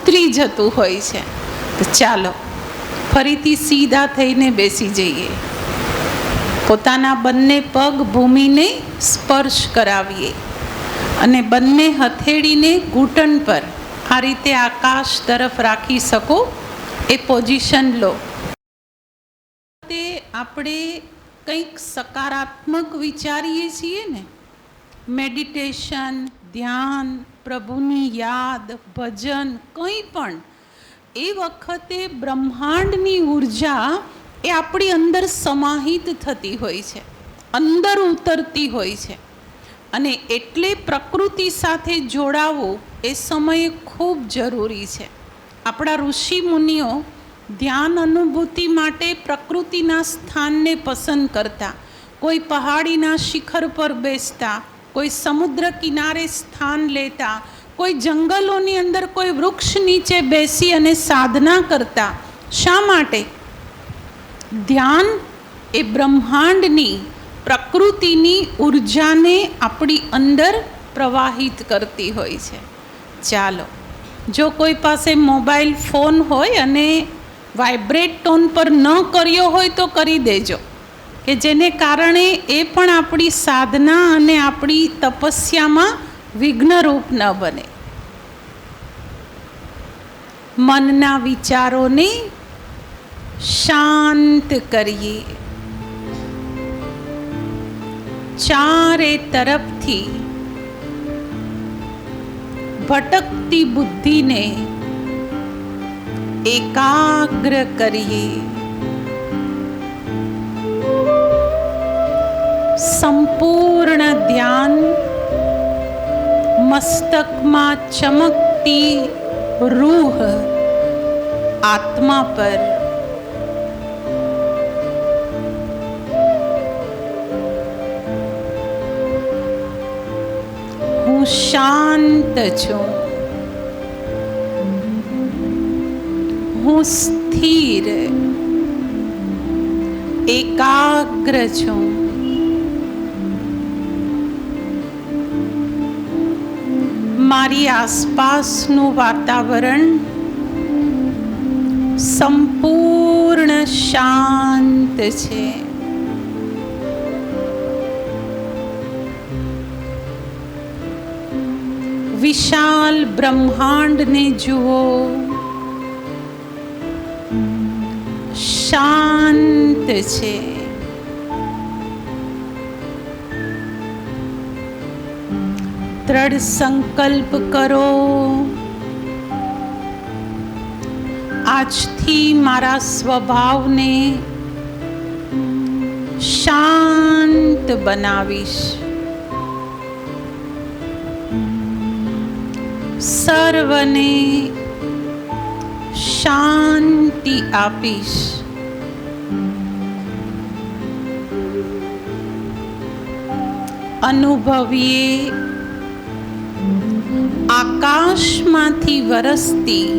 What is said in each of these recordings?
ઉતરી જતું હોય છે. તો ચાલો ફરીથી સીધા થઈને બેસી જઈએ. પોતાના બંને પગ ભૂમિને સ્પર્શ કરાવીએ અને બંને હથેળીને ઘૂંટણ પર આ રીતે આકાશ તરફ રાખી શકો એ પોઝિશન લો. તે આપણે કંઈક સકારાત્મક વિચારીએ છીએ ને, મેડિટેશન, ધ્યાન, પ્રભુની યાદ, ભજન, કંઈ પણ, એ વખતે બ્રહ્માંડની ઉર્જા એ આપણી અંદર સમાહિત થતી હોય છે, અંદર ઉતરતી હોય છે. અને એટલે પ્રકૃતિ સાથે જોડાવવું એ સમયે ખૂબ જરૂરી છે. આપણા ઋષિ મુનિઓ ધ્યાન અનુભૂતિ માટે પ્રકૃતિના સ્થાનને પસંદ કરતા. કોઈ પહાડીના શિખર પર બેસતા, કોઈ સમુદ્ર કિનારે સ્થાન લેતા, કોઈ જંગલોની અંદર કોઈ વૃક્ષ નીચે બેસી અને સાધના કરતા. શા માટે? ધ્યાન એ બ્રહ્માંડની, પ્રકૃતિની ઉર્જાને આપણી અંદર પ્રવાહિત કરતી હોય છે. ચાલો, જો કોઈ પાસે મોબાઈલ ફોન હોય અને વાઇબ્રેટ ટોન પર ન કર્યો હોય તો કરી દેજો, કે જેને કારણે એ પણ આપણી સાધના અને આપણી તપસ્યામાં વિઘ્નરૂપ ન બને. મનના વિચારોને શાંત કરીએ. ચારે તરફથી ભટકતી બુદ્ધિને એકાગ્ર કરીએ. સંપૂર્ણ ધ્યાન મસ્તકમાં ચમકતી રૂહ આત્મા પર. હું શાંત છું, હું સ્થિર એકાગ્ર છું. મારી આસપાસનું વાતાવરણ સંપૂર્ણ શાંત છે. વિશાળ બ્રહ્માંડને જુઓ, શાંત છે. દ્રઢ સંકલ્પ કરો, આજથી મારા સ્વભાવને શાંત બનાવીશ. સર્વને શાંતિ આપીશ. અનુભવીએ આકાશમાંથી વરસતી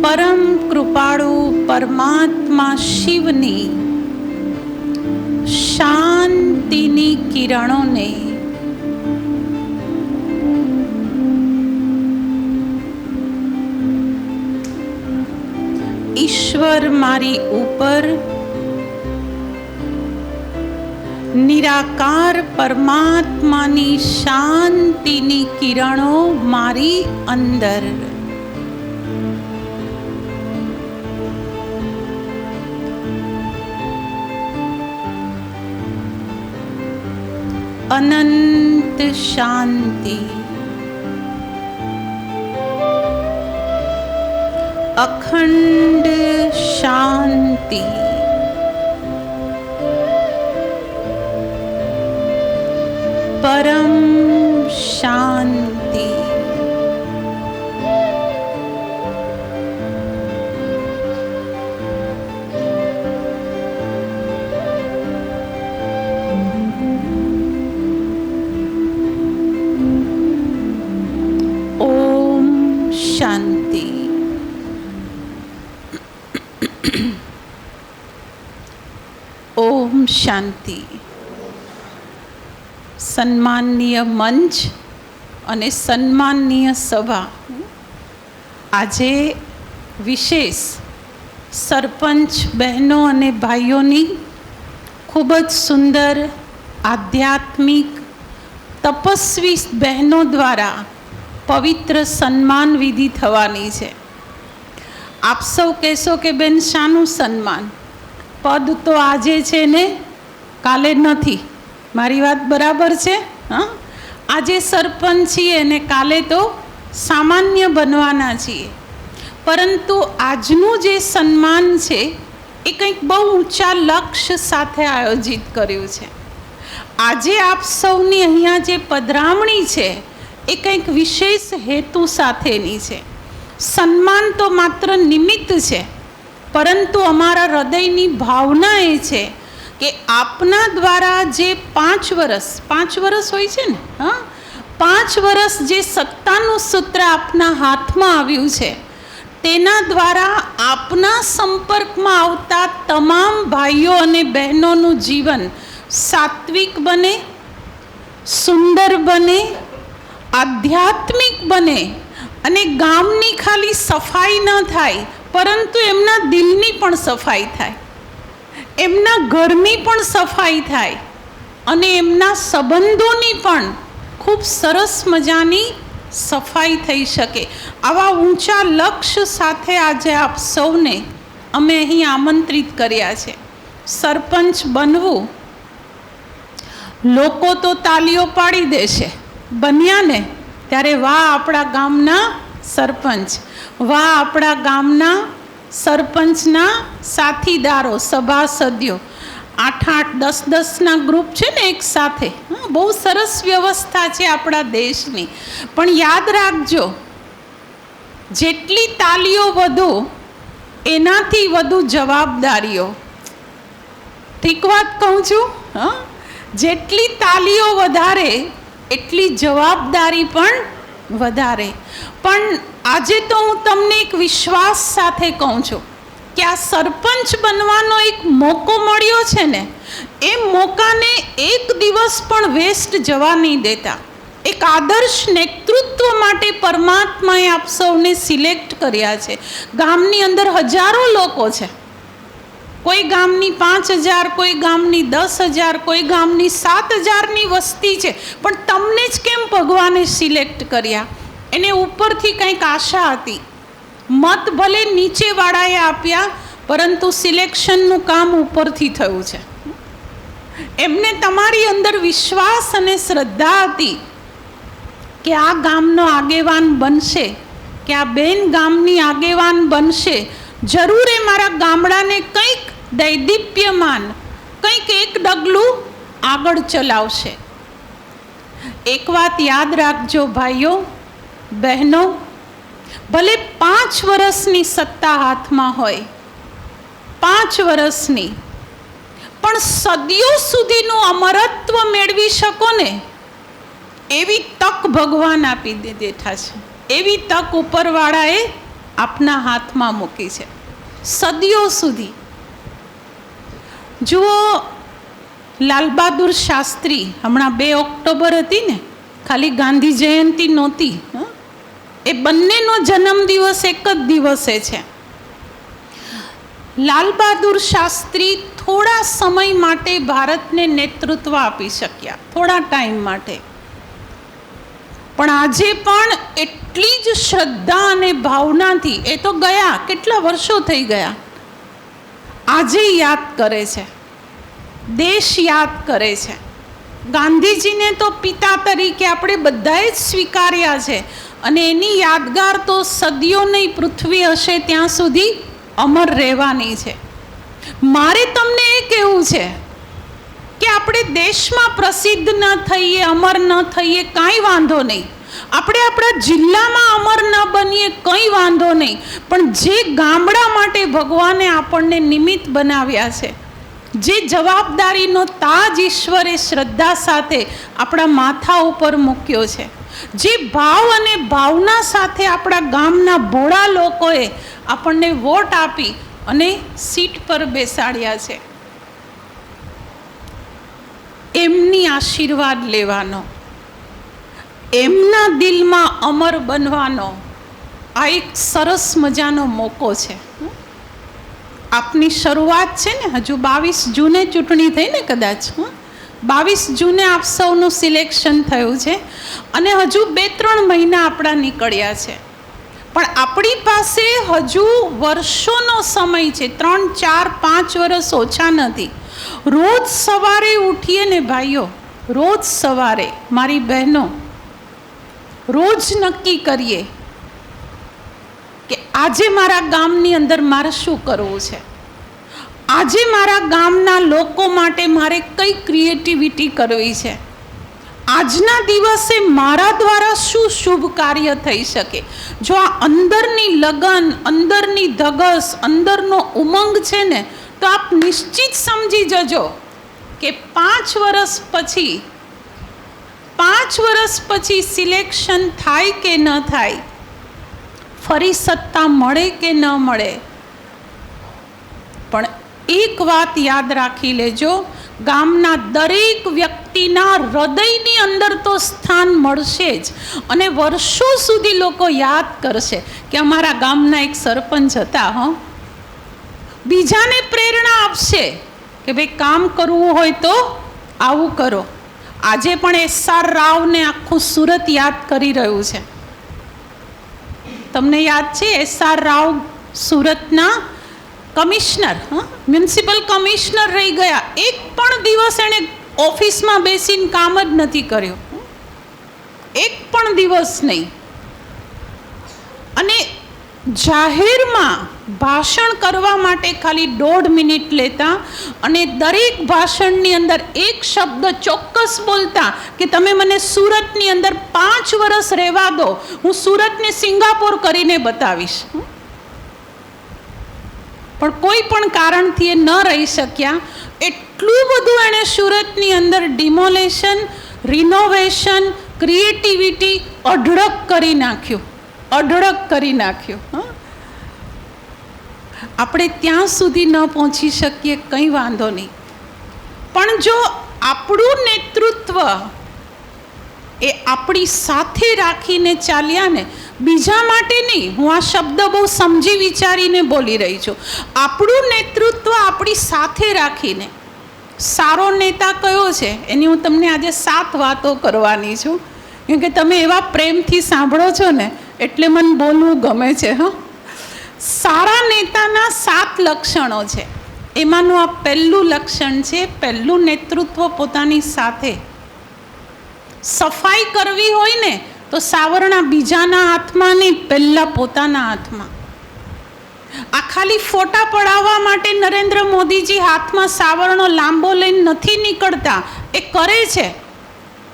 પરમ કૃપાળુ પરમાત્મા શિવની શાંતિની કિરણોને. ઈશ્વર મારી ઉપર, નિરાકાર પરમાત્માની શાંતિની કિરણો મારી અંદર. અનંત શાંતિ, અખંડ શાંતિ. પરમ શાંતિ. ઓમ શાંતિ. ઓમ શાંતિ. સન્માનનીય મંચ અને સન્માનનીય સભા, આજે વિશેષ સરપંચ બહેનો અને ભાઈઓની ખૂબ જ સુંદર આધ્યાત્મિક તપસ્વી બહેનો દ્વારા પવિત્ર સન્માન વિધિ થવાની છે. આપ સૌ કહેશો કે બેન શાનું સન્માન? પદ તો આજે છે ને કાલે નથી. મારી વાત બરાબર છે? હા, આજે સરપંચ છીએ ને કાલે તો સામાન્ય બનવાના છીએ. પરંતુ આજનું જે સન્માન છે એ કંઈક બહુ ઊંચા લક્ષ્ય સાથે આયોજિત કર્યું છે. આજે આપ સૌની અહીંયા જે પધરામણી છે એ કંઈક વિશેષ હેતુ સાથેની છે. સન્માન તો માત્ર નિમિત્ત છે, પરંતુ અમારા હૃદયની ભાવના એ છે કે આપના દ્વારા જે 5 વર્ષ હોય છે ને, હા, 5 વર્ષ જે સત્તાનું સૂત્ર આપના હાથમાં આવ્યું છે, તેના દ્વારા આપના સંપર્કમાં આવતા તમામ ભાઈઓ અને બહેનોનું જીવન સાત્વિક બને, સુંદર બને, આધ્યાત્મિક બને અને ગામની ખાલી સફાઈ ન થાય, પરંતુ એમના દિલની પણ સફાઈ થાય, એમના ઘરની પણ સફાઈ થાય અને એમના સંબંધોની પણ ખૂબ સરસ મજાની સફાઈ થઈ શકે. આવા ઊંચા લક્ષ્ય સાથે આજે આપ સૌને અમે અહીં આમંત્રિત કર્યા છે. સરપંચ બનવું, લોકો તો તાલીઓ પાડી દેશે. બન્યા ને ત્યારે વાહ આપણા ગામના સરપંચ, વાહ આપણા ગામના સરપંચના સાથીદારો, સભાસદીઓ. 8-8, 10-10ના ગ્રુપ છે ને એક સાથે. બહુ સરસ વ્યવસ્થા છે આપણા દેશની. પણ યાદ રાખજો, જેટલી તાલીઓ વધુ એનાથી વધુ જવાબદારીઓ. ઠીક વાત કહું છું? હા, જેટલી તાલીઓ વધારે એટલી જવાબદારી પણ વધારે. પણ આજે તો હું તમને એક વિશ્વાસ સાથે કહું છું કે આ સરપંચ બનવાનો એક મોકો મળ્યો છે ને, એ મોકાને એક દિવસ પણ વેસ્ટ જવા નહીં દેતા. એક આદર્શ નેતૃત્વ માટે પરમાત્માએ આપ સૌને સિલેક્ટ કર્યા છે. ગામની અંદર હજારો લોકો છે. કોઈ ગામની 5000, કોઈ ગામની 10,000, કોઈ ગામની 7,000ની વસ્તી છે. પણ તમને જ કેમ ભગવાને સિલેક્ટ કર્યા? એને ઉપરથી કંઈક આશા હતી. મત ભલે નીચેવાળાએ આપ્યા, પરંતુ સિલેક્શનનું કામ ઉપરથી થયું છે. એમને તમારી અંદર વિશ્વાસ અને શ્રદ્ધા હતી કે આ ગામનો આગેવાન બનશે, કે આ બેન ગામની આગેવાન બનશે. જરૂર એ મારા ગામડાને કંઈક દૈદીપ્યમાન, કંઈક એક ડગલું આગળ ચલાવશે. એક વાત યાદ રાખજો ભાઈઓ બહેનો, ભલે 5 વર્ષની સત્તા હાથમાં હોય, 5 વર્ષની, પણ સદીઓ સુધીનું અમરત્વ મેળવી શકો ને એવી તક ભગવાન આપી દેઠા છે. એવી તક ઉપરવાળાએ આપના હાથમાં મૂકી છે સદીઓ સુધી. જુઓ, લાલ બહાદુર શાસ્ત્રી, હમણાં 2 ઓક્ટોબર હતી ને, ખાલી ગાંધી જયંતિ નહોતી. એ બંનેનો જન્મદિવસ એક જ દિવસે છે. લાલ બહાદુર શાસ્ત્રી થોડા સમય માટે ભારતને નેતૃત્વ આપી શક્યા, થોડા ટાઈમ માટે. પણ આજે પણ એટલી જ શ્રદ્ધા અને ભાવનાથી, એ તો ગયા, કેટલા વર્ષો થઈ ગયા, આજે યાદ કરે છે, દેશ યાદ કરે છે. ગાંધીજીને તો પિતા તરીકે આપણે બધાએ જ સ્વીકાર્યા છે અને એની યાદગાર તો સદીઓ નહીં, પૃથ્વી હશે ત્યાં સુધી અમર રહેવાની છે. મારે તમને એ કહેવું છે કે આપણે દેશમાં પ્રસિદ્ધ ન થઈએ, અમર ન થઈએ, કાંઈ વાંધો નહીં. આપણે આપણા જિલ્લામાં અમર ન બનીએ, કંઈ વાંધો નહીં. પણ જે ગામડા માટે ભગવાને આપણને નિમિત્ત બનાવ્યા છે, જે જવાબદારીનો તાજ ઈશ્વરે શ્રદ્ધા સાથે આપણા માથા ઉપર મૂક્યો છે, જે ભાવ અને ભાવના સાથે આપણા ગામના ભોળા લોકોએ આપણને વોટ આપી અને સીટ પર બેસાડ્યા છે, એમની આશીર્વાદ લેવાનો, એમના દિલમાં અમર બનવાનો, આ એક સરસ મજાનો મોકો છે. આપની શરૂઆત છે ને, હજુ 22 જૂને ચૂંટણી થઈ ને, કદાચ 22 જૂને આપ સૌનું સિલેક્શન થયું છે અને હજુ 2-3 મહિના આપણા નીકળ્યા છે. પણ આપણી પાસે હજુ વર્ષોનો સમય છે. 3, 4, 5 વર્ષ ઓછા નથી. રોજ સવારે ઉઠીએ ને ભાઈઓ, રોજ સવારે મારી બહેનો, રોજ નક્કી કરીએ કે આજે મારા ગામની અંદર મારે શું કરવું છે, આજે મારા ગામના લોકો માટે મારે કઈ ક્રિએટિવિટી કરવી છે, આજના દિવસે મારા દ્વારા શું શુભ કાર્ય થઈ શકે. જો આ અંદરની લગન, અંદરની ધગસ, અંદરનો ઉમંગ છે ને, તો આપ નિશ્ચિત સમજી જજો કે 5 વર્ષ પછી સિલેક્શન થાય કે ન થાય, ફરી સત્તા મળે કે ન મળે, પણ એક વાત યાદ રાખી લેજો, ગામના દરેક વ્યક્તિના હૃદયની અંદર તો સ્થાન મળશે જ. અને વર્ષો સુધી લોકો યાદ કરશે કે અમારા ગામના એક સરપંચ હતા. બીજાને પ્રેરણા આપશે કે ભાઈ કામ કરવું હોય તો આવું કરો. આજે પણ SR રાવને આખું સુરત યાદ કરી રહ્યું છે. તમને યાદ છે SR રાવ સુરતના કમિશનર, મ્યુનિસિપલ કમિશનર રહી ગયા. એક પણ દિવસ એણે ઓફિસમાં બેસીને કામ જ નથી કર્યું, એક પણ દિવસ નહીં. અને જાહેરમાં ભાષણ કરવા માટે ખાલી 1.5 મિનિટ લેતા અને દરેક ભાષણની અંદર એક શબ્દ ચોક્કસ બોલતા કે તમે મને સુરતની અંદર 5 વર્ષ રહેવા દો, હું સુરતને સિંગાપોર કરીને બતાવીશ. પણ કોઈ પણ કારણથી એ ન રહી શક્યા. એટલું બધું એણે સુરતની અંદર ડિમોલેશન, રિનોવેશન, ક્રિએટિવિટી અઢળક કરી નાખ્યું. આપણે ત્યાં સુધી ન પહોંચી શકીએ, કંઈ વાંધો નહીં, પણ જો આપણું નેતૃત્વ એ આપણી સાથે રાખીને ચાલ્યા ને, બીજા માટે નહીં, હું આ શબ્દ બહુ સમજી વિચારીને બોલી રહી છું, આપણું નેતૃત્વ આપણી સાથે રાખીને. સારો નેતા કયો છે એની હું તમને આજે 7 વાતો કરવાની છું, કેમ કે તમે એવા પ્રેમથી સાંભળો છો ને એટલે મને બોલવું ગમે છે. સારા નેતાના 7 લક્ષણો છે. એમાંનું આ પહેલું લક્ષણ છે, પહેલું નેતૃત્વ પોતાની સાથે. સફાઈ કરવી હોય ને તો સાવરણા બીજાના હાથમાં નહીં, પહેલાં પોતાના હાથમાં. આ ખાલી ફોટા પડાવવા માટે નરેન્દ્ર મોદીજી હાથમાં સાવરણો લાંબો લઈને નથી નીકળતા, એ કરે છે.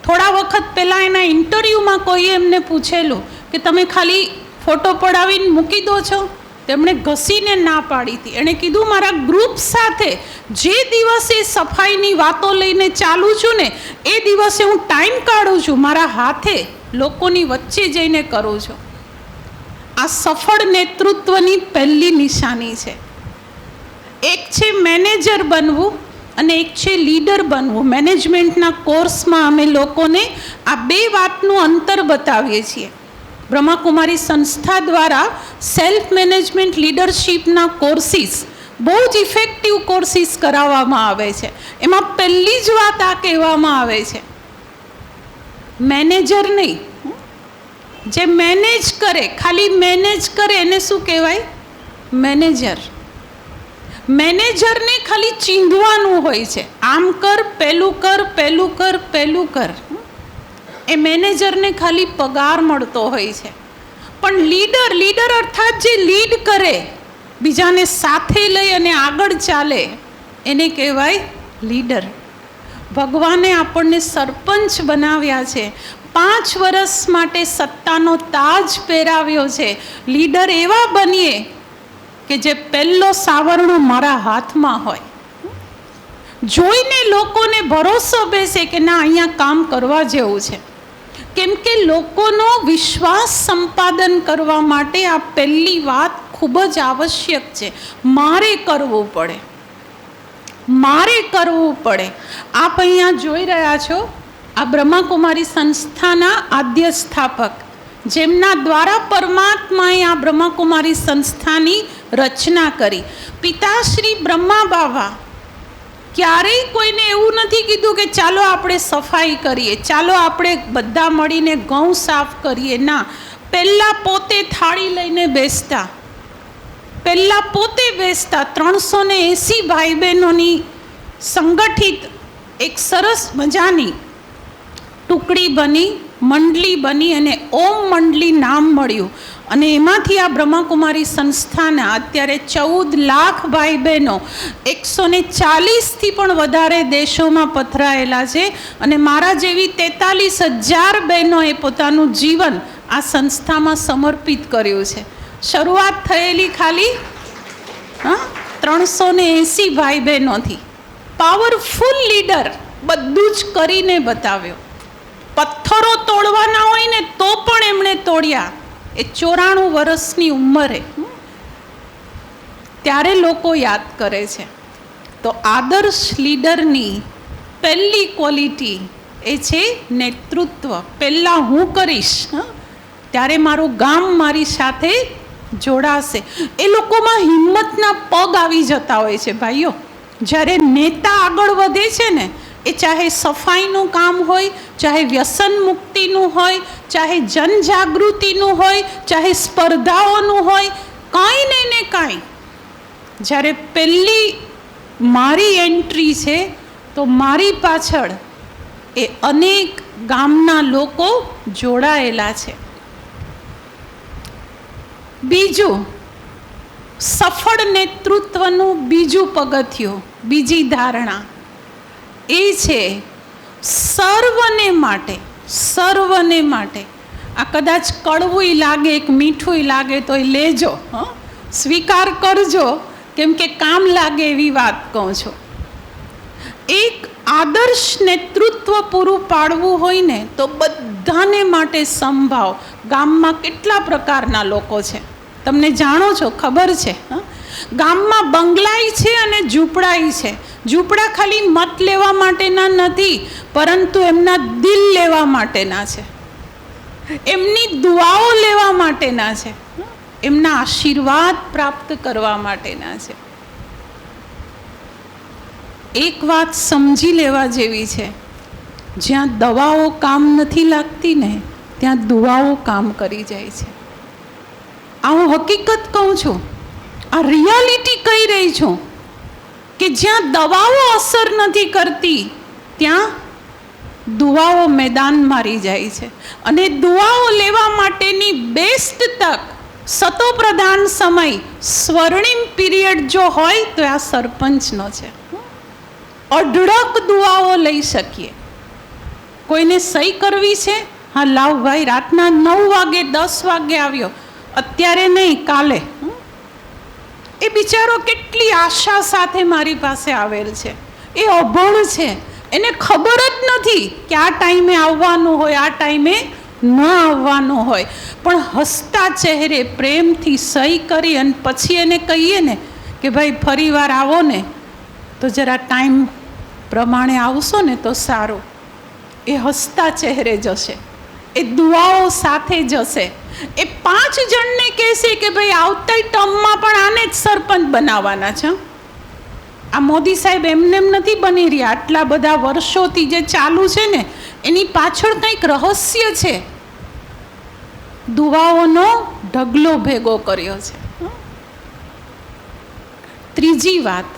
થોડા વખત પહેલાં એના ઇન્ટરવ્યૂમાં કોઈએ એમને પૂછેલું કે તમે ખાલી ફોટો પડાવીને મૂકી દો છો? તેમણે ઘસીને ના પાડી હતી. એણે કીધું મારા ગ્રુપ સાથે જે દિવસે સફાઈની વાતો લઈને ચાલું છું ને, એ દિવસે હું ટાઈમ કાઢું છું, મારા હાથે લોકોની વચ્ચે જઈને કરું છું. આ સફળ નેતૃત્વની પહેલી નિશાની છે. એક છે મેનેજર બનવું અને એક છે લીડર બનવું. મેનેજમેન્ટના કોર્સમાં અમે લોકોને આ 2 વાતનું અંતર બતાવીએ છીએ. બ્રહ્માકુમારી સંસ્થા દ્વારા સેલ્ફ મેનેજમેન્ટ લીડરશીપના કોર્સિસ, બહુ જ ઇફેક્ટિવ કોર્સિસ કરાવવામાં આવે છે. એમાં પહેલી જ વાત આ કહેવામાં આવે છે, મેનેજર નહીં, જે મેનેજ કરે, ખાલી મેનેજ કરે એને શું કહેવાય? મેનેજર. મેનેજરને ખાલી ચીંધવાનું હોય છે, આમ કર, પેલું કર, પેલું કર, પેલું કર. એ મેનેજરને ખાલી પગાર મળતો હોય છે. પણ લીડર અર્થાત જે લીડ કરે, બીજાને સાથે લઈ અને આગળ ચાલે, એને કહેવાય લીડર. ભગવાને આપણને સરપંચ બનાવ્યા છે, 5 વર્ષ માટે સત્તાનો તાજ પહેરાવ્યો છે. લીડર એવા બનીએ કે જે પહેલો સાવરણો મારા હાથમાં હોય, જોઈને લોકોને ભરોસો બેસે કે ના, અહીંયા કામ કરવા જેવું છે. કેમ કે લોકોનો વિશ્વાસ સંપાદન કરવા માટે આ પહેલી વાત ખૂબ જ આવશ્યક છે. મારે કરવું પડે. આપ અહીંયા જોઈ રહ્યા છો, આ બ્રહ્માકુમારી સંસ્થાના આદ્ય સ્થાપક જેમના દ્વારા પરમાત્માએ આ બ્રહ્માકુમારી સંસ્થાની રચના કરી. પિતાશ્રી બ્રહ્મા બાવા ક્યારેય કોઈને એવું નથી કીધું કે ચાલો આપણે સફાઈ કરીએ, ચાલો આપણે બધા મળીને ઘઉં સાફ કરીએ. ના, પહેલાં પોતે થાળી લઈને બેસતા, પહેલાં પોતે બેસતા. 380 ભાઈ બહેનોની સંગઠિત એક સરસ મજાની ટુકડી બની, મંડળી બની અને ઓમ મંડળી નામ મળ્યું. અને એમાંથી આ બ્રહ્માકુમારી સંસ્થાના અત્યારે 14 લાખ ભાઈ બહેનો 140થી પણ વધારે દેશોમાં પથરાયેલા છે. અને મારા જેવી 43,000 બહેનોએ પોતાનું જીવન આ સંસ્થામાં સમર્પિત કર્યું છે. શરૂઆત થયેલી ખાલી 380 ભાઈ બહેનોથી. પાવરફુલ લીડર, બધું જ કરીને બતાવ્યો. પથ્થરો તોડવાના હોય ને તો પણ એમણે તોડ્યા. એ 94 વર્ષની ઉંમરે. ત્યારે લોકો યાદ કરે છે. તો આદર્શ લીડરની પહેલી ક્વોલિટી એ છે નેતૃત્વ. પહેલાં હું કરીશ, ત્યારે મારું ગામ મારી સાથે જોડાશે. એ લોકોમાં હિંમતના પગ આવી જતા હોય છે ભાઈઓ. જ્યારે નેતા આગળ વધે છે ને, એ ચાહે સફાઈનું કામ હોય, ચાહે વ્યસન મુક્તિનું હોય, ચાહે જનજાગૃતિનું હોય, ચાહે સ્પર્ધાઓનું હોય, કાંઈ ને કાંઈ. જ્યારે પહેલી મારી એન્ટ્રી છે તો મારી પાછળ એ અનેક ગામના લોકો જોડાયેલા છે. બીજું, સફળ નેતૃત્વનું બીજું પગથિયું, બીજી ધારણા એ છે સર્વને માટે. સર્વને માટે. આ કદાચ કડવું લાગે, એક મીઠું લાગે તો એ લેજો, સ્વીકાર કરજો, કેમ કે કામ લાગે એવી વાત કહું છું. એક આદર્શ નેતૃત્વ પૂરું પાડવું હોય ને તો બધાને માટે સમભાવ. ગામમાં કેટલા પ્રકારના લોકો છે તમને જાણો છો, ખબર છે. ગામમાં બંગલાઈ છે અને ઝૂંપડાઈ છે. ઝૂંપડા ખાલી મત લેવા માટેના નથી, પરંતુ એમના દિલ લેવા માટેના છે, એમની દુઆઓ લેવા માટેના છે, એમના આશીર્વાદ પ્રાપ્ત કરવા માટેના છે. એક વાત સમજી લેવા જેવી છે, જ્યાં દવાઓ કામ નથી લાગતી ને ત્યાં દુઆઓ કામ કરી જાય છે. આ હું હકીકત કહું છું, આ રિયાલિટી કહી રહી છું કે જ્યાં દવાઓ અસર નથી કરતી ત્યાં દુઆઓ મેદાન મારી જાય છે. અને દુઆઓ લેવા માટેની બેસ્ટ તક, સતોપ્રધાન સમય, સ્વર્ણિમ પીરિયડ જો હોય તો આ સરપંચનો છે. અઢળક દુઆઓ લઈ શકીએ. કોઈને સહી કરવી છે, હા લાવ ભાઈ, રાતના 9 વાગે 10 વાગે આવ્યો, અત્યારે નહીં કાલે. એ બિચારો કેટલી આશા સાથે મારી પાસે આવેલ છે. એ અભણ છે, એને ખબર જ નથી કે આ ટાઈમે આવવાનું હોય, આ ટાઈમે ન આવવાનું હોય. પણ હસતા ચહેરે પ્રેમથી સહી કરી અને પછી એને કહીએ ને કે ભાઈ ફરી વાર આવો ને તો જરા ટાઈમ પ્રમાણે આવશો ને તો સારું. એ હસતા ચહેરે જશે, એ દુઆઓ સાથે જશે. એ 5 જણને કહેશે કે ભાઈ આવતા ટર્મમાં પણ આને જ સરપંચ બનાવવાના છે. આ મોદી સાહેબ એમને એમ નથી બની રહ્યા. આટલા બધા વર્ષોથી જે ચાલુ છે ને એની પાછળ કંઈક રહસ્ય છે. દુઆઓનો ઢગલો ભેગો કર્યો છે. ત્રીજી વાત,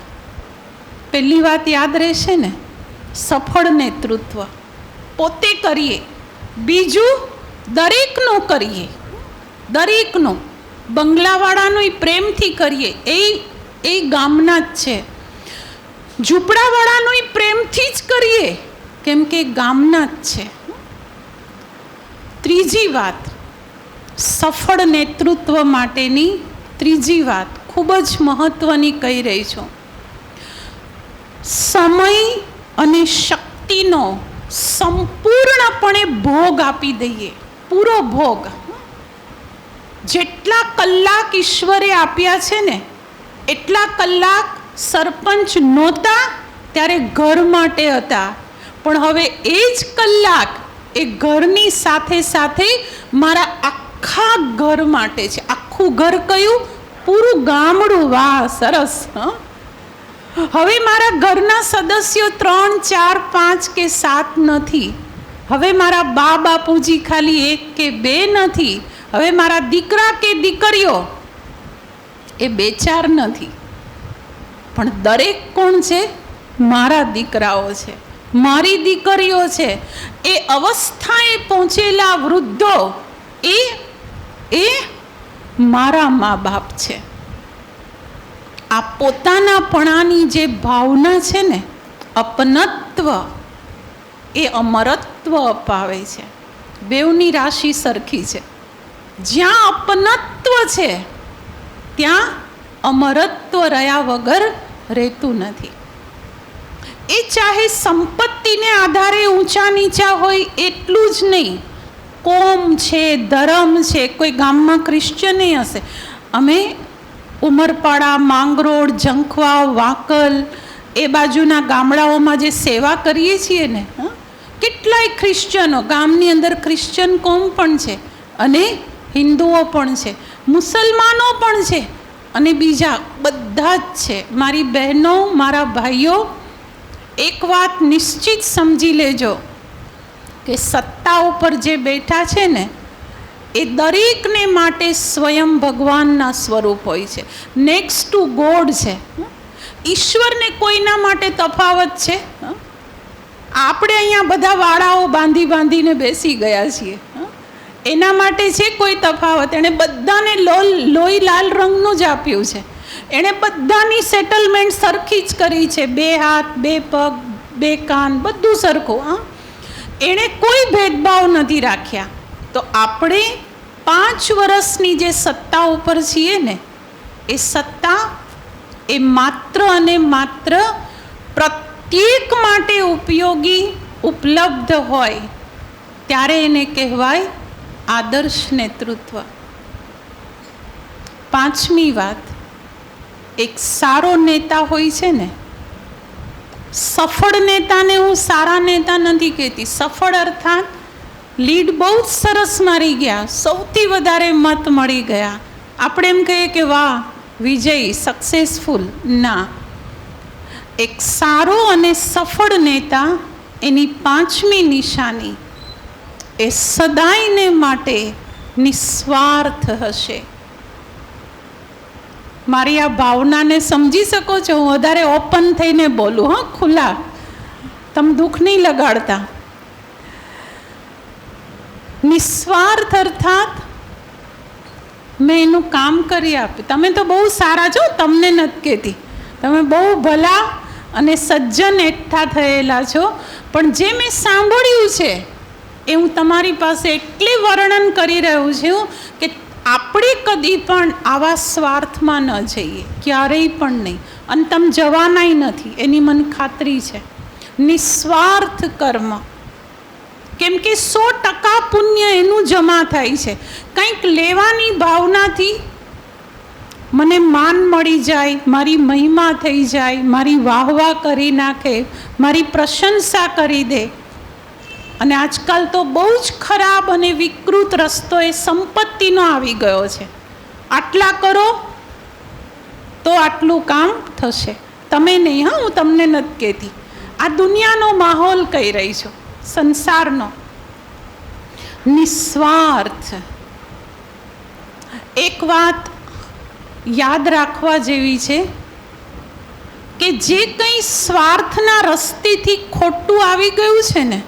પહેલી વાત યાદ રહેશે ને, સફળ નેતૃત્વ પોતે કરીએ. બીજું, દરેકનું કરીએ, દરેકનું. બંગલાવાળાનું પ્રેમથી કરીએ, એ ગામના જ છે. ઝૂંપડાવાળાનું પ્રેમથી જ કરીએ, કેમ કે ગામના જ છે. ત્રીજી વાત, સફળ નેતૃત્વ માટેની ત્રીજી વાત ખૂબ જ મહત્વની કહી રહી છું. સમય અને શક્તિનો સંપૂર્ણપણે ભોગ આપી દઈએ, પૂરો ભોગ. જેટલા કલાક ઈશ્વરે આપ્યા છે ને એટલા કલાક સરપંચ નહોતા ત્યારે ઘર માટે હતા, પણ હવે એ જ કલાક એ ઘરની સાથે સાથે મારા આખા ઘર માટે છે. આખું ઘર કયું? પૂરું ગામડું. વાહ, સરસ. હવે મારા ઘરના સદસ્યો 3, 4, 5 કે 7 નથી. હવે મારા બા બાપુજી ખાલી 1 કે 2 નથી. હવે મારા દીકરા કે દીકરીઓ એ 2-4 નથી. પણ દરેક કોણ છે? મારા દીકરાઓ છે, મારી દીકરીઓ છે. એ અવસ્થાએ પહોંચેલા વૃદ્ધો એ મારા મા બાપ છે. આ પોતાનાપણાની જે ભાવના છે ને, અપનત્વ, એ અમરત્વ અપાવે છે. બેઉની રાશિ સરખી છે. જ્યાં અપનત્વ છે ત્યાં અમરત્વ રહ્યા વગર રહેતું નથી. એ ચાહે સંપત્તિને આધારે ઊંચા નીચા હોય એટલું જ નહીં, કોમ છે, ધર્મ છે. કોઈ ગામમાં ક્રિશ્ચિયન હશે. અમે ઉમરપાડા, માંગરોળ, ઝંખવા, વાંકલ એ બાજુના ગામડાઓમાં જે સેવા કરીએ છીએ ને, કેટલાય ક્રિશ્ચનો, ગામની અંદર ક્રિશ્ચન કોમ પણ છે અને હિન્દુઓ પણ છે, મુસલમાનો પણ છે અને બીજા બધા જ છે. મારી બહેનો, મારા ભાઈઓ, એક વાત નિશ્ચિત સમજી લેજો કે સત્તા ઉપર જે બેઠા છે ને, એ દરેકને માટે સ્વયં ભગવાનના સ્વરૂપ હોય છે. નેક્સ્ટ ટુ ગોડ છે. ઈશ્વરને કોઈના માટે તફાવત છે? આપણે અહીંયા બધા વાળાઓ બાંધીને બેસી ગયા છીએ. એના માટે છે કોઈ તફાવત? એણે બધાને લોહી લાલ રંગનું જ આપ્યું છે. એણે બધાની સેટલમેન્ટ સરખી જ કરી છે. 2 હાથ, 2 પગ, 2 કાન, બધું સરખું. એણે કોઈ ભેદભાવ નથી રાખ્યા. તો આપણે 5 વર્ષની જે સત્તા ઉપર છીએ ને, એ સત્તા એ માત્ર અને માત્ર પ્રત્યેક માટે ઉપયોગી, ઉપલબ્ધ હોય ત્યારે એને કહેવાય આદર્શ નેતૃત્વ. 5મી વાત, એક સારો નેતા હોય છે ને, સફળ નેતાને હું સારા નેતા નથી કહેતી. સફળ અર્થાત લીડ બહુ જ સરસ મારી ગયા, સૌથી વધારે મત મળી ગયા, આપણે એમ કહીએ કે વાહ વિજય, સક્સેસફુલ. ના, એક સારો અને સફળ નેતા, એની 5મી નિશાની, એ સદાયને માટે નિસ્વાર્થ હશે. મારી આ ભાવનાને સમજી શકો છો? હું વધારે ઓપન થઈને બોલું, ખુલ્લા, તમે દુઃખ નહીં લગાડતા. નિસ્વાર્થ અર્થાત મેં એનું કામ કરી આપ્યું. તમે તો બહુ સારા છો, તમને નથી કહેતી, તમે બહુ ભલા અને સજ્જન એકઠા થયેલા છો. પણ જે મેં સાંભળ્યું છે એ હું તમારી પાસે એટલે વર્ણન કરી રહ્યું છું કે આપણે કદી પણ આવા સ્વાર્થમાં ન જઈએ, ક્યારેય પણ નહીં. અને તમે જવાનાય નથી, એની મને ખાતરી છે. નિસ્વાર્થ કર્મ, કેમ કે 100% પુણ્ય એનું જમા થાય છે. કંઈક લેવાની ભાવનાથી મને માન મળી જાય, મારી મહિમા થઈ જાય, મારી વાહવા કરી નાખે, મારી પ્રશંસા કરી દે. અને આજકાલ તો બહુ જ ખરાબ અને વિકૃત રસ્તો એ સંપત્તિનો આવી ગયો છે. આટલા કરો તો આટલું કામ થશે. તમે નહીં, હું તમને નથી કહેતી. આ દુનિયાનો માહોલ કહી રહી છું, સંસારનો. નિસ્વાર્થ. એક વાત યાદ રાખવા જેવી છે કે જે કંઈ સ્વાર્થના રસ્તેથી ખોટું આવી ગયું છે ને,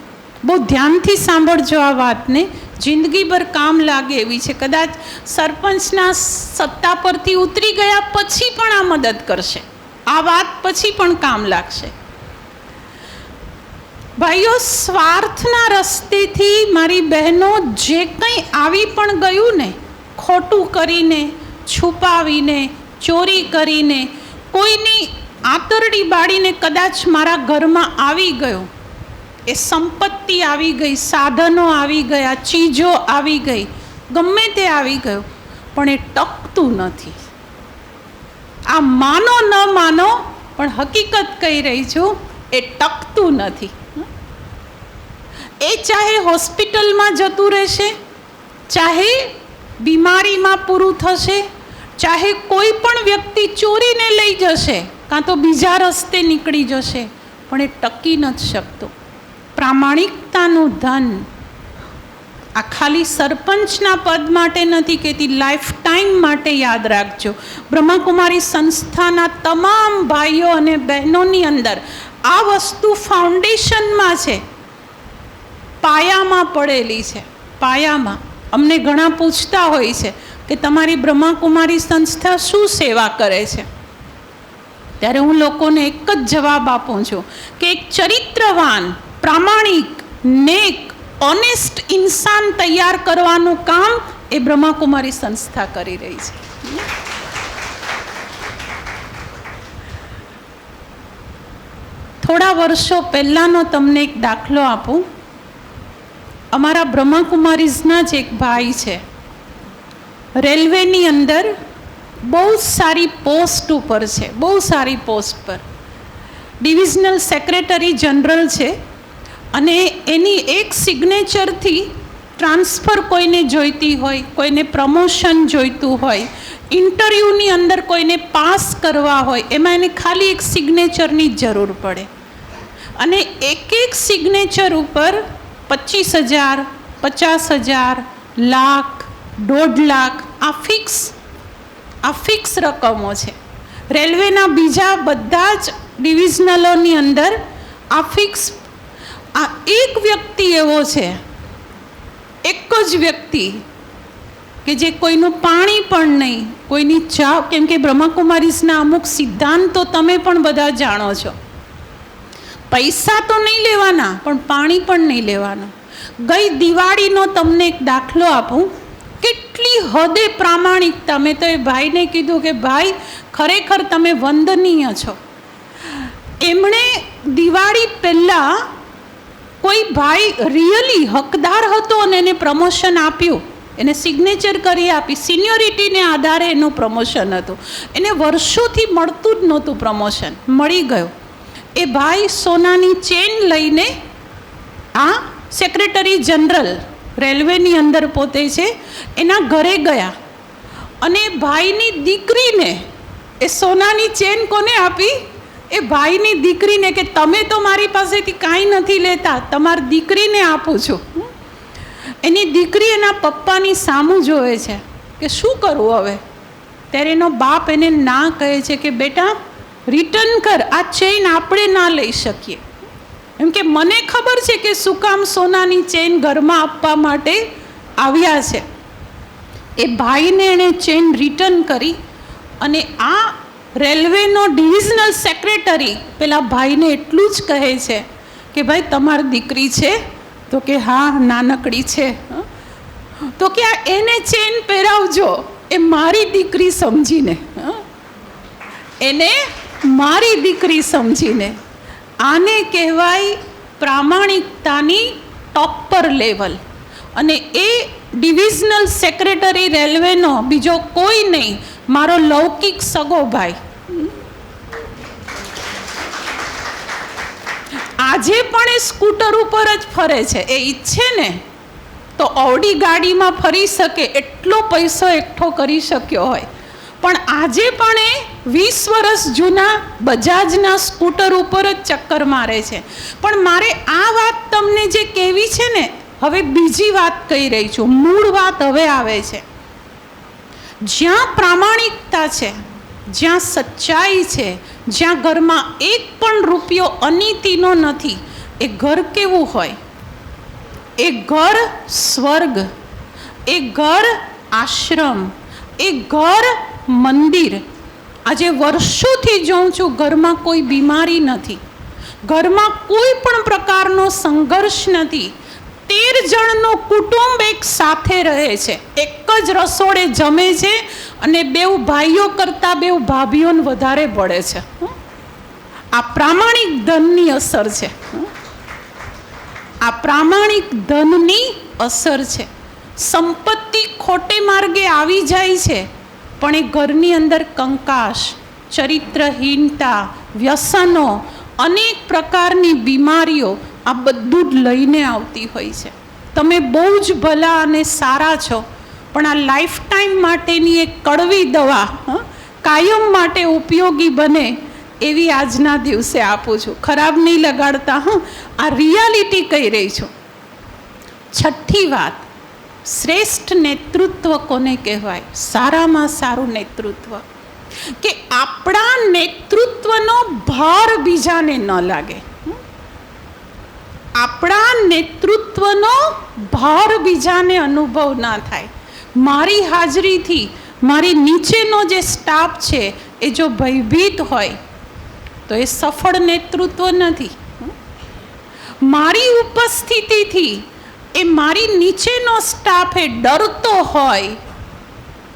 બહુ ધ્યાનથી સાંભળજો આ વાતને, જિંદગીભર કામ લાગે એવી છે. કદાચ સરપંચના સત્તા પરથી ઉતરી ગયા પછી પણ આ મદદ કરશે, આ વાત પછી પણ કામ લાગશે. ભાઈઓ, સ્વાર્થના રસ્તેથી મારી બહેનો જે કંઈ આવી પણ ગયું ને, ખોટું કરીને, છુપાવીને, ચોરી કરીને, કોઈની આંતરડી બાળીને કદાચ મારા ઘરમાં આવી ગયો, એ સંપત્તિ આવી ગઈ, સાધનો આવી ગયા, ચીજો આવી ગઈ, ગમે તે આવી ગયું, પણ એ ટકતું નથી. આ માનો ન માનો, પણ હકીકત કહી રહી છું, એ ટકતું નથી. એ ચાહે હોસ્પિટલમાં જતું રહેશે, ચાહે બીમારીમાં પૂરું થશે, ચાહે કોઈ પણ વ્યક્તિ ચોરીને લઈ જશે કાં તો બીજા રસ્તે નીકળી જશે, પણ એ ટકી નથી શકતો. પ્રામાણિકતાનું ધન આ ખાલી સરપંચના પદ માટે નથી કહેતી, લાઈફ ટાઈમ માટે યાદ રાખજો. બ્રહ્માકુમારી સંસ્થાના તમામ ભાઈઓ અને બહેનોની અંદર આ વસ્તુ ફાઉન્ડેશનમાં છે, પાયામાં પડેલી છે. પાયામાં અમને ઘણા પૂછતા હોય છે કે તમારી બ્રહ્માકુમારી સંસ્થા શું સેવા કરે છે, ત્યારે હું લોકોને એક જ જવાબ આપું છું કે એક ચરિત્રવાન, પ્રામાણિક, નેક, ઓનેસ્ટ ઇન્સાન તૈયાર કરવાનું કામ એ બ્રહ્માકુમારી સંસ્થા કરી રહી છે. થોડા વર્ષો પહેલાંનો તમને એક દાખલો આપું. અમારા બ્રહ્માકુમારીઝના જ એક ભાઈ છે, રેલવેની અંદર બહુ સારી પોસ્ટ ઉપર છે, બહુ સારી પોસ્ટ પર ડિવિઝનલ સેક્રેટરી જનરલ છે, અને એની એક સિગ્નેચરથી ટ્રાન્સફર કોઈને જોઈતી હોય, કોઈને પ્રમોશન જોઈતું હોય, ઇન્ટરવ્યૂની અંદર કોઈને પાસ કરવા હોય, એમાં એને ખાલી એક સિગ્નેચરની જ જરૂર પડે. અને એક એક સિગ્નેચર ઉપર 25,000, 50,000, લાખ, 1.5 લાખ આ ફિક્સ રકમો છે. રેલવેના બીજા બધા જ ડિવિઝનલોની અંદર આ ફિક્સ. આ એક વ્યક્તિ એવો છે, એક જ વ્યક્તિ કે જે કોઈનું પાણી પણ નહીં, કોઈની ચા, કેમ કે બ્રહ્માકુમારીઝના અમુક સિદ્ધાંતો તમે પણ બધા જાણો છો. પૈસા તો નહીં લેવાના, પણ પાણી પણ નહીં લેવાનું. ગઈ દિવાળીનો તમને એક દાખલો આપું, કેટલી હદે પ્રામાણિકતા. મેં તો એ ભાઈને કીધું કે ભાઈ ખરેખર તમે વંદનીય છો. એમણે દિવાળી પહેલાં કોઈ ભાઈ રિયલી હકદાર હતો અને એને પ્રમોશન આપ્યું, એને સિગ્નેચર કરી આપી, સિનિયોરિટીને આધારે એનું પ્રમોશન હતું. એને વર્ષોથી મળતું જ નહોતું પ્રમોશન, મળી ગયું. એ ભાઈ સોનાની ચેન લઈને આ સેક્રેટરી જનરલ રેલવેની અંદર પોતે છે એના ઘરે ગયા, અને ભાઈની દીકરીને એ સોનાની ચેન કોને આપી? એ ભાઈની દીકરીને, કે તમે તો મારી પાસેથી કાંઈ નથી લેતા, તમારી દીકરીને આપું છું. એની દીકરી એના પપ્પાની સામું જોવે છે કે શું કરવું હવે. ત્યારે એનો બાપ એને ના કહે છે કે બેટા રિટર્ન કર, આ ચેન આપણે ના લઈ શકીએ. એમ કે મને ખબર છે કે શું કામ સોનાની ચેન ઘરમાં આપવા માટે આવ્યા છે. એ ભાઈને એણે ચેન રિટર્ન કરી, અને આ રેલવેનો ડિવિઝનલ સેક્રેટરી પેલા ભાઈને એટલું જ કહે છે કે ભાઈ તમારી દીકરી છે? તો કે હા નાનકડી છે. તો કે આ એને ચેન પહેરાવજો, એ મારી દીકરી સમજીને, એને મારી દીકરી સમજીને. આને કહેવાય પ્રામાણિકતાની ટોપર લેવલ. અને એ ડિવિઝનલ સેક્રેટરી રેલવેનો બીજો કોઈ નહીં, મારો લૌકિક સગો ભાઈ. આજે પણ એ સ્કૂટર ઉપર જ ફરે છે. એ ઈચ્છે ને તો ઓડી ગાડીમાં ફરી શકે, એટલો પૈસો એકઠો કરી શક્યો હોય, પણ આજે પણ એ 20 વર્ષ જૂના બજાજના સ્કૂટર ઉપર જ ચક્કર મારે છે. પણ મારે આ વાત તમને જે કહેવી છે ને, હવે બીજી વાત કહી રહી છું. મૂળ વાત હવે આવે છે. જ્યાં પ્રામાણિકતા છે, જ્યાં સચ્ચાઈ છે, જ્યાં ઘરમાં એક પણ રૂપિયો અનીતિનો નથી, એ ઘર કેવું હોય? એ ઘર સ્વર્ગ, એ ઘર આશ્રમ, એ ઘર મંદિર. આજે વર્ષોથી જોઉં છું ઘરમાં કોઈ બીમારી નથી, ઘરમાં કોઈ પણ પ્રકારનો સંઘર્ષ નથી. 13 જણનું કુટુંબ એક સાથે રહે છે, એક જ રસોડે જમે છે, અને 2 ભાઈઓ કરતાં 2 ભાભીઓને વધારે પડે છે. આ પ્રામાણિક ધનની અસર છે. આ પ્રામાણિક ધનની અસર છે. સંપત્તિ ખોટે માર્ગે આવી જાય છે, પણ એ ઘરની અંદર કંકાશ, ચરિત્રહીનતા, વ્યસનો, અનેક પ્રકારની બીમારીઓ, આ બધું જ લઈને આવતી હોય છે. તમે બહુ જ ભલા અને સારા છો, પણ આ લાઈફ ટાઈમ માટેની એક કડવી દવા કાયમ માટે ઉપયોગી બને એવી આજના દિવસે આપું છું. ખરાબ નહીં લગાડતા, આ રિયાલિટી કહી રહી છું. છઠ્ઠી વાત, શ્રેષ્ઠ નેતૃત્વ કોને કહેવાય? સારામાં સારું નેતૃત્વ, કે આપણા નેતૃત્વનો ભાર બીજાને ન લાગે. આપણા નેતૃત્વનો ભાર બીજાને અનુભવ ના થાય. મારી હાજરીથી મારી નીચેનો જે સ્ટાફ છે એ જો ભયભીત હોય તો એ સફળ નેતૃત્વ નથી. મારી ઉપસ્થિતિથી એ મારી નીચેનો સ્ટાફ એ ડરતો હોય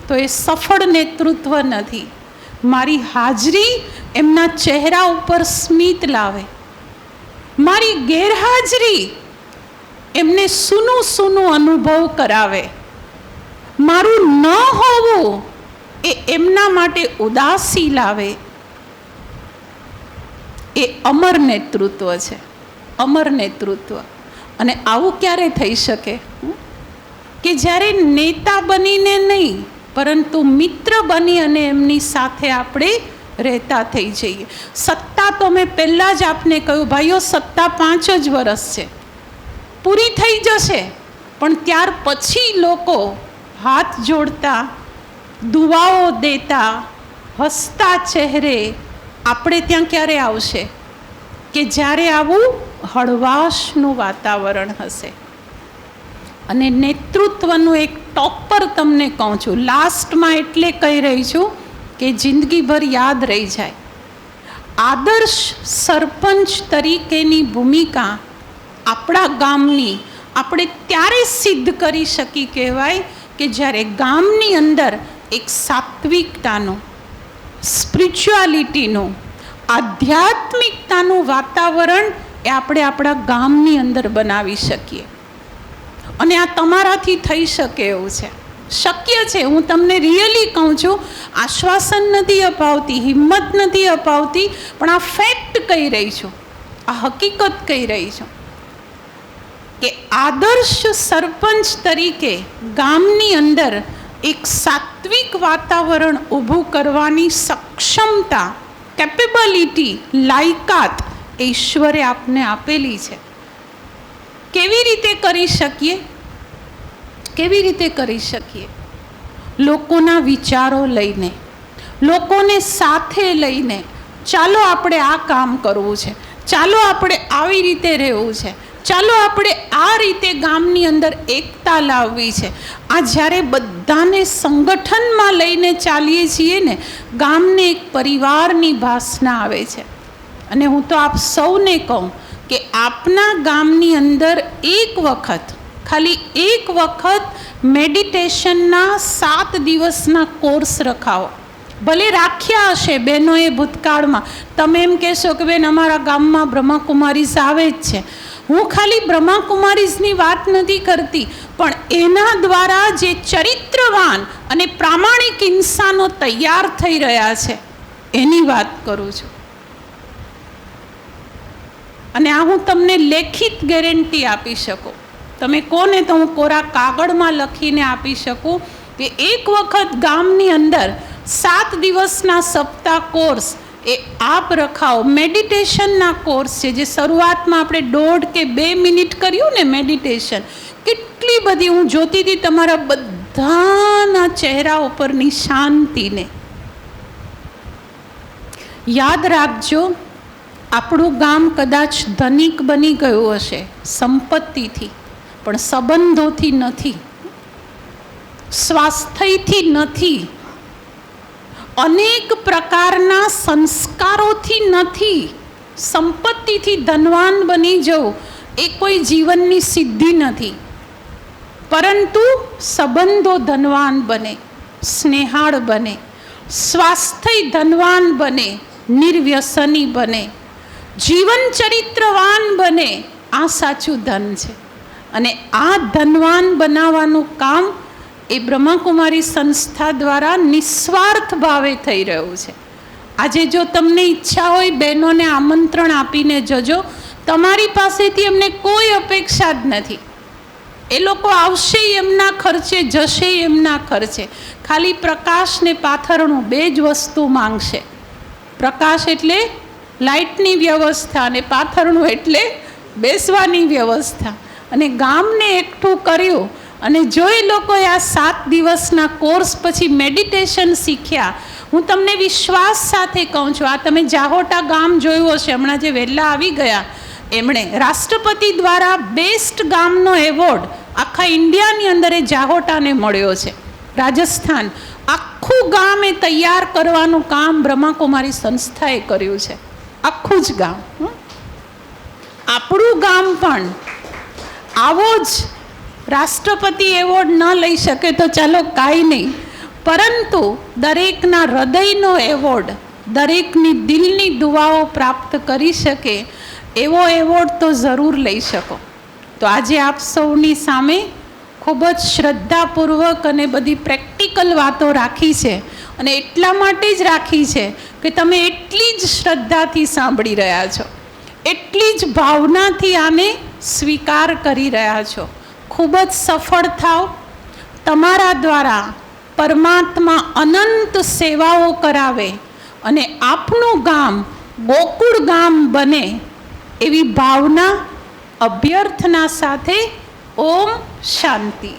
તો એ સફળ નેતૃત્વ નથી. મારી હાજરી એમના ચહેરા ઉપર સ્મિત લાવે, મારી ગેરહાજરી એમને સૂનું સૂનું અનુભવ કરાવે, મારું ન હોવું એ એમના માટે ઉદાસી લાવે, એ અમર નેતૃત્વ છે. અમર નેતૃત્વ. અને આવું ક્યારે થઈ શકે? કે જ્યારે નેતા બનીને નહીં, પરંતુ મિત્ર બની અને એમની સાથે આપણે રહેતા થઈ જઈએ. સત્તા તો મેં પહેલાં જ આપને કહ્યું, ભાઈઓ, સત્તા 5 જ વર્ષ છે, પૂરી થઈ જશે. પણ ત્યાર પછી લોકો હાથ જોડતા, દુઆઓ દેતા, હસતા ચહેરે આપણે ત્યાં ક્યારે આવશે? કે જ્યારે આવું હળવાશનું વાતાવરણ હશે. અને નેતૃત્વનું એક ટોપર તમને કહું છું, લાસ્ટમાં એટલે કહી રહી છું કે જિંદગીભર યાદ રહી જાય. આદર્શ સરપંચ તરીકેની ભૂમિકા આપણા ગામની આપણે ત્યારે સિદ્ધ કરી શકી કહેવાય કે જ્યારે ગામની અંદર એક સાત્વિકતાનું, સ્પિરિચ્યુઆલિટીનું, આધ્યાત્મિકતાનું વાતાવરણ એ આપણે આપણા ગામની અંદર બનાવી શકીએ. અને આ તમારાથી થઈ શકે એવું છે, શક્ય છે. હું તમને રિયલી કહું છું, આશ્વાસન નથી અપાવતી, હિંમત નથી અપાવતી, પણ આ ફેક્ટ કહી રહી છું, આ હકીકત કહી રહી છું કે આદર્શ સરપંચ તરીકે ગામની અંદર એક સાત્વિક વાતાવરણ ઊભું કરવાની સક્ષમતા, કેપેબિલિટી, લાયકાત ઈશ્વરે આપને આપેલી છે. કેવી રીતે કરી શકીએ? કેવી રીતે કરી શકીએ? લોકોના વિચારો લઈને, લોકોને સાથે લઈને, ચાલો આપણે આ કામ કરવું છે, ચાલો આપણે આવી રીતે રહેવું છે, ચાલો આપણે આ રીતે ગામની અંદર એકતા લાવવી છે. આ જ્યારે બધાને સંગઠનમાં લઈને ચાલીએ છીએ ને, ગામને એક પરિવારની ભાસના આવે છે. અને હું તો આપ સૌને કહું કે આપના ગામની અંદર એક વખત, ખાલી એક વખત મેડિટેશનના 7 દિવસના કોર્સ રખાવો. ભલે રાખ્યા હશે બહેનોએ ભૂતકાળમાં. તમે એમ કહેશો કે બેન અમારા ગામમાં બ્રહ્માકુમારીઝ આવે જ છે. હું ખાલી બ્રહ્માકુમારીઝની વાત નથી કરતી, પણ એના દ્વારા જે ચરિત્રવાન અને પ્રામાણિક ઇન્સાનો તૈયાર થઈ રહ્યા છે એની વાત કરું છું. અને આ હું તમને લેખિત ગેરંટી આપી શકું. તમે કોને તો હું કોરા કાગળમાં લખીને આપી શકું કે એક વખત ગામની અંદર 7 દિવસના સપ્તાહ કોર્સ એ આપ રખાવો. મેડિટેશનના કોર્સ છે, જે શરૂઆતમાં આપણે 1.5 કે 2 મિનિટ કર્યું ને મેડિટેશન, કેટલી બધી હું જોતી હતી તમારા બધાના ચહેરા ઉપરની શાંતિને. યાદ રાખજો, આપણું ગામ કદાચ ધનિક બની ગયું હશે સંપત્તિથી, પણ સંબંધોથી નથી, સ્વાસ્થ્યથી નથી, અનેક પ્રકારના સંસ્કારોથી નથી. સંપત્તિથી ધનવાન બની જવું એ કોઈ જીવનની સિદ્ધિ નથી, પરંતુ સંબંધો ધનવાન બને, સ્નેહાળ બને, સ્વાસ્થ્ય ધનવાન બને, નિર્વ્યસની બને, જીવન ચરિત્રવાન બને. આ સાચું ધન છે. અને આ ધનવાન બનાવવાનું કામ એ બ્રહ્માકુમારી સંસ્થા દ્વારા નિસ્વાર્થ ભાવે થઈ રહ્યું છે. આજે જો તમને ઈચ્છા હોય, બહેનોને આમંત્રણ આપીને જજો, તમારી પાસેથી એમને કોઈ અપેક્ષા જ નથી. એ લોકો આવશે એમના ખર્ચે, જશે એમના ખર્ચે. ખાલી પ્રકાશ ને પાથરણું બે જ વસ્તુ માંગશે. પ્રકાશ એટલે લાઇટની વ્યવસ્થા, અને પાથરણું એટલે બેસવાની વ્યવસ્થા. અને ગામને એકઠું કર્યું, અને જો એ લોકોએ આ 7 દિવસના કોર્સ પછી મેડિટેશન શીખ્યા, હું તમને વિશ્વાસ સાથે કહું છું, આ તમે જાહોટા ગામ જોયું હશે, હમણાં જે વહેલા આવી ગયા, એમણે રાષ્ટ્રપતિ દ્વારા બેસ્ટ ગામનો એવોર્ડ આખા ઇન્ડિયાની અંદર એ જાહોટાને મળ્યો છે. રાજસ્થાન આખું ગામ એ તૈયાર કરવાનું કામ બ્રહ્માકુમારી સંસ્થાએ કર્યું છે. આખું જ ગામ. આપણું ગામ પણ આવો જ રાષ્ટ્રપતિ એવોર્ડ ન લઈ શકે તો ચાલો કાંઈ નહીં, પરંતુ દરેકના હૃદયનો એવોર્ડ, દરેકની દિલની દુઆઓ પ્રાપ્ત કરી શકે એવો એવોર્ડ તો જરૂર લઈ શકો. તો આજે આપ સૌની સામે ખૂબ જ શ્રદ્ધાપૂર્વક અને બધી પ્રેક્ટિકલ વાતો રાખી છે, અને એટલા માટે જ રાખી છે કે તમે એટલી જ શ્રદ્ધાથી સાંભળી રહ્યા છો, એટલી જ ભાવનાથી આને સ્વીકાર કરી રહ્યા છો. ખૂબ જ સફળ થાવ. તમારા દ્વારા પરમાત્મા અનંત સેવાઓ કરાવે અને આપનું ગામ ગોકુળ ગામ બને એવી ભાવના, અભ્યર્થના સાથે ઓમ શાંતિ.